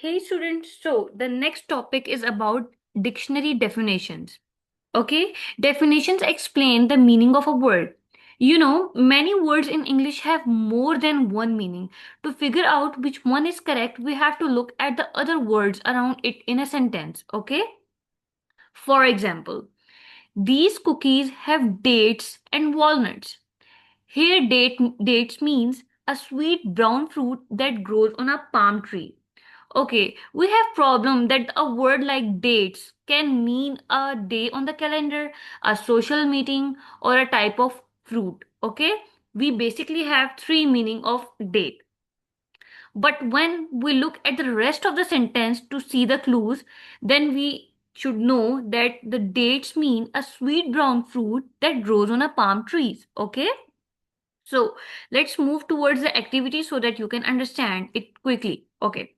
Hey students, so the next topic is about dictionary definitions. Okay, definitions explain the meaning of a word. Many words in English have more than one meaning. To figure out which one is correct, we have to look at the other words around it in a sentence. Okay, for example, these cookies have dates and walnuts. Here, dates means a sweet brown fruit that grows on a palm tree. Okay, we have problem that a word like dates can mean a day on the calendar, a social meeting, or a type of fruit. Okay, we basically have three meaning of date. But when we look at the rest of the sentence to see the clues, then we should know that the dates mean a sweet brown fruit that grows on a palm trees. Okay, so let's move towards the activity so that you can understand it quickly. Okay.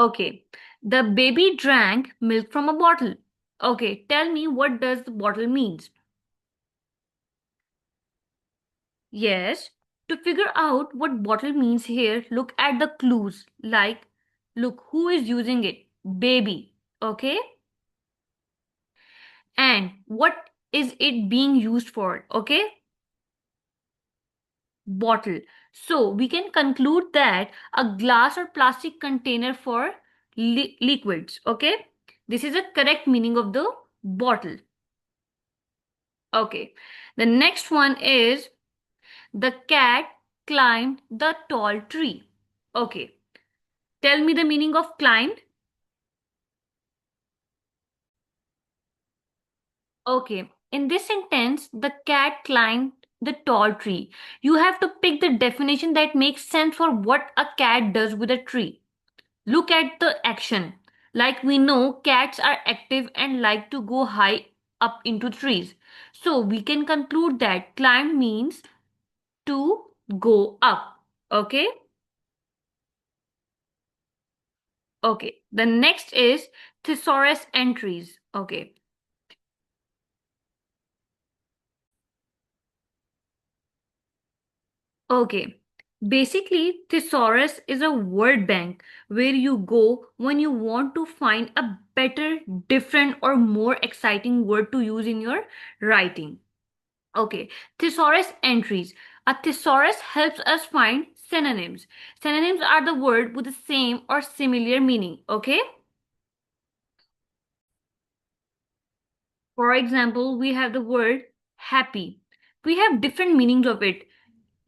Okay. The baby drank milk from a bottle. Okay, tell me what does the bottle means? Yes. To figure out what bottle means here, look at the clues. Like, look who is using it? Baby. Okay? And what is it being used for? Okay? Bottle. So we can conclude that a glass or plastic container for liquids. Okay? This is a correct meaning of the bottle. Okay. The next one is the cat climbed the tall tree. Okay. Tell me the meaning of climbed. Okay. In this sentence, the cat climbed the tall tree. You have to pick the definition that makes sense for what a cat does with a tree. Look at the action. Like we know, cats are active and like to go high up into trees. So we can conclude that climb means to go up. Okay. Okay. The next is thesaurus entries. Okay. Okay. Basically, thesaurus is a word bank where you go when you want to find a better, different, or more exciting word to use in your writing. Okay. Thesaurus entries. A thesaurus helps us find synonyms. Synonyms are the word with the same or similar meaning. Okay. For example, we have the word happy. We have different meanings of it,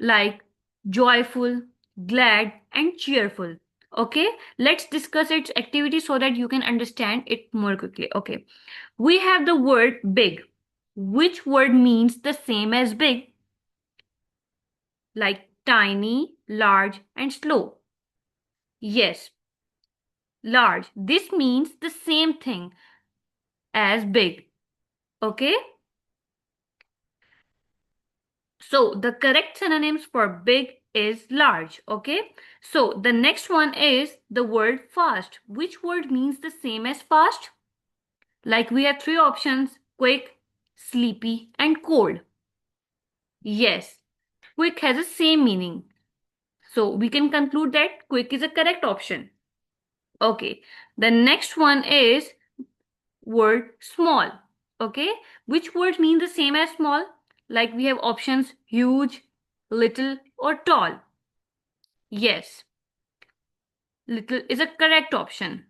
like joyful, glad, and cheerful. Okay, let's discuss its activity so that you can understand it more quickly. Okay, we have the word big. Which word means the same as big? Like tiny, large, and slow. Yes, large. This means the same thing as big. Okay. So the correct synonyms for big is large. Okay. So the next one is the word fast. Which word means the same as fast? Like we have three options: quick, sleepy, and cold. Yes, quick has the same meaning. So we can conclude that quick is a correct option. Okay. The next one is word small. Okay. Which word means the same as small? Like we have options huge, little, or tall. Yes, little is a correct option.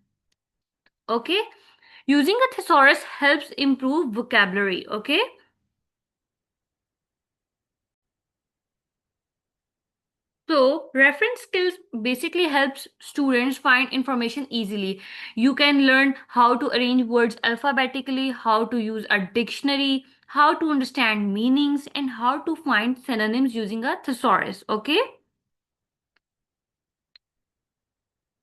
Okay. Using a thesaurus helps improve vocabulary. Okay. So, reference skills basically helps students find information easily. You can learn how to arrange words alphabetically, how to use a dictionary, how to understand meanings, and how to find synonyms using a thesaurus. Okay?